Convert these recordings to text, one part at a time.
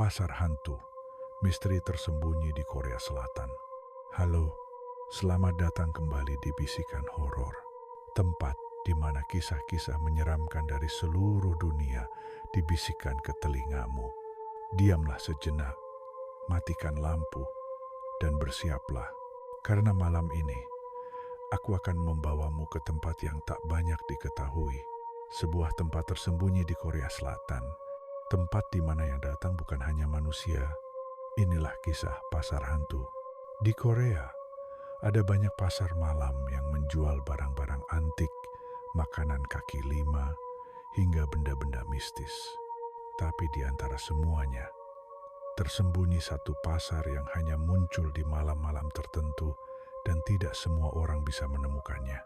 Pasar hantu, misteri tersembunyi di Korea Selatan. Halo, selamat datang kembali di Bisikan Horor, tempat di mana kisah-kisah menyeramkan dari seluruh dunia dibisikkan ke telingamu. Diamlah sejenak, matikan lampu, dan bersiaplah, karena malam ini aku akan membawamu ke tempat yang tak banyak diketahui. Sebuah tempat tersembunyi di Korea Selatan. Tempat di mana yang datang bukan hanya manusia. Inilah kisah pasar hantu. Di Korea, ada banyak pasar malam yang menjual barang-barang antik, makanan kaki lima, hingga benda-benda mistis. Tapi di antara semuanya, tersembunyi satu pasar yang hanya muncul di malam-malam tertentu dan tidak semua orang bisa menemukannya.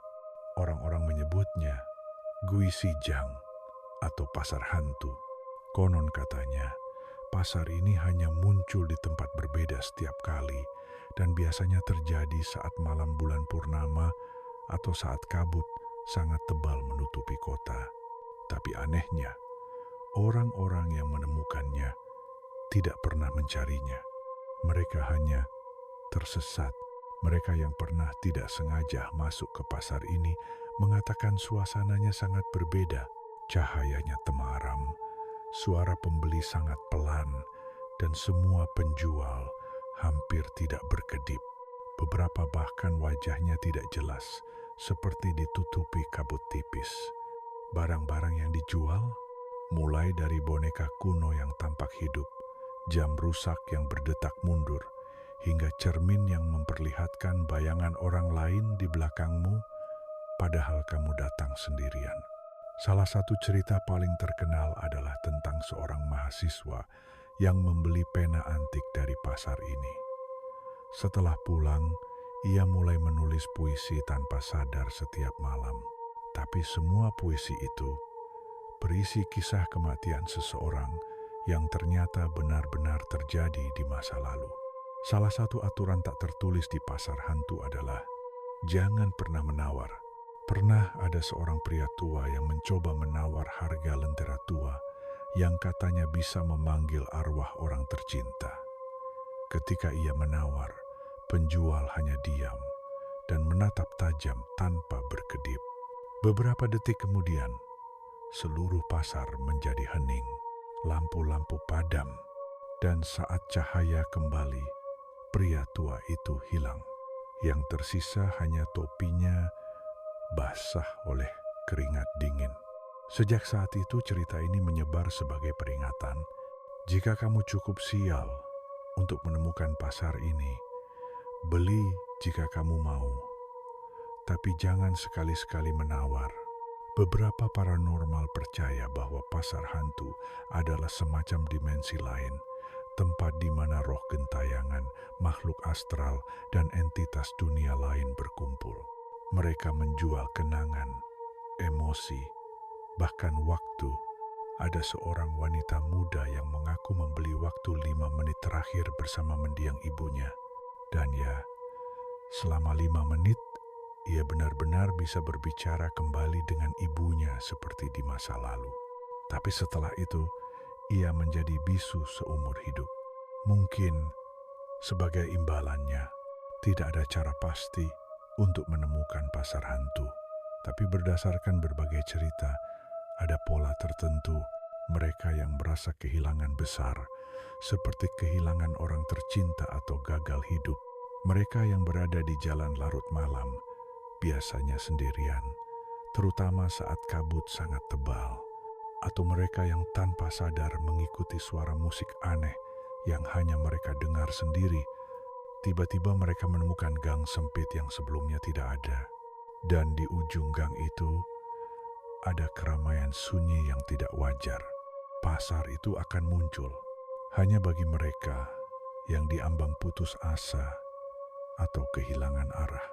Orang-orang menyebutnya Guisijang atau pasar hantu. Konon katanya, pasar ini hanya muncul di tempat berbeda setiap kali dan biasanya terjadi saat malam bulan purnama atau saat kabut sangat tebal menutupi kota. Tapi anehnya, orang-orang yang menemukannya tidak pernah mencarinya. Mereka hanya tersesat. Mereka yang pernah tidak sengaja masuk ke pasar ini mengatakan suasananya sangat berbeda. Cahayanya temaram, suara pembeli sangat pelan, dan semua penjual hampir tidak berkedip. Beberapa bahkan wajahnya tidak jelas, seperti ditutupi kabut tipis. Barang-barang yang dijual, mulai dari boneka kuno yang tampak hidup, jam rusak yang berdetak mundur, hingga cermin yang memperlihatkan bayangan orang lain di belakangmu, padahal kamu datang sendirian. Salah satu cerita paling terkenal adalah tentang seorang mahasiswa yang membeli pena antik dari pasar ini. Setelah pulang, ia mulai menulis puisi tanpa sadar setiap malam. Tapi semua puisi itu berisi kisah kematian seseorang yang ternyata benar-benar terjadi di masa lalu. Salah satu aturan tak tertulis di pasar hantu adalah jangan pernah menawar. Pernah ada seorang pria tua yang mencoba menawar harga lentera tua yang katanya bisa memanggil arwah orang tercinta. Ketika ia menawar, penjual hanya diam dan menatap tajam tanpa berkedip. Beberapa detik kemudian, seluruh pasar menjadi hening, lampu-lampu padam, dan saat cahaya kembali, pria tua itu hilang. Yang tersisa hanya topinya basah oleh keringat dingin. Sejak saat itu cerita ini menyebar sebagai peringatan. Jika kamu cukup sial untuk menemukan pasar ini, beli jika kamu mau. Tapi jangan sekali-sekali menawar. Beberapa paranormal percaya bahwa pasar hantu adalah semacam dimensi lain, tempat di mana roh gentayangan, makhluk astral, dan entitas dunia lain berkumpul. Mereka menjual kenangan, emosi, bahkan waktu. Ada seorang wanita muda yang mengaku membeli waktu 5 menit terakhir bersama mendiang ibunya. Dan ya, selama 5 menit, ia benar-benar bisa berbicara kembali dengan ibunya seperti di masa lalu. Tapi setelah itu, ia menjadi bisu seumur hidup. Mungkin sebagai imbalannya, tidak ada cara pasti untuk menemukan pasar hantu. Tapi berdasarkan berbagai cerita, ada pola tertentu mereka yang merasa kehilangan besar, seperti kehilangan orang tercinta atau gagal hidup. Mereka yang berada di jalan larut malam, biasanya sendirian, terutama saat kabut sangat tebal. Atau mereka yang tanpa sadar mengikuti suara musik aneh yang hanya mereka dengar sendiri. Tiba-tiba mereka menemukan gang sempit yang sebelumnya tidak ada. Dan di ujung gang itu, ada keramaian sunyi yang tidak wajar. Pasar itu akan muncul hanya bagi mereka yang diambang putus asa atau kehilangan arah.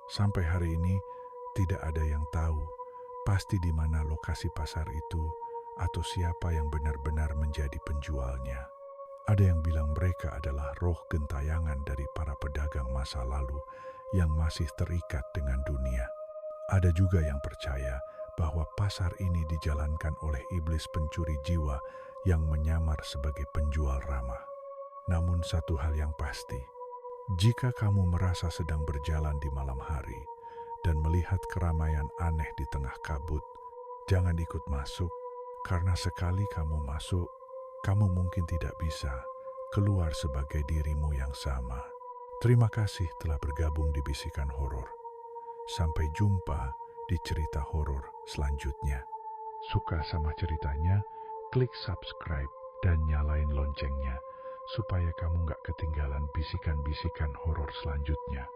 Sampai hari ini, tidak ada yang tahu pasti di mana lokasi pasar itu atau siapa yang benar-benar menjadi penjualnya. Ada yang bilang mereka adalah roh gentayangan dari para pedagang masa lalu yang masih terikat dengan dunia. Ada juga yang percaya bahwa pasar ini dijalankan oleh iblis pencuri jiwa yang menyamar sebagai penjual ramah. Namun satu hal yang pasti, jika kamu merasa sedang berjalan di malam hari dan melihat keramaian aneh di tengah kabut, jangan ikut masuk, karena sekali kamu masuk, kamu mungkin tidak bisa keluar sebagai dirimu yang sama. Terima kasih telah bergabung di Bisikan Horor. Sampai jumpa di cerita horor selanjutnya. Suka sama ceritanya? Klik subscribe dan nyalain loncengnya supaya kamu gak ketinggalan bisikan-bisikan horor selanjutnya.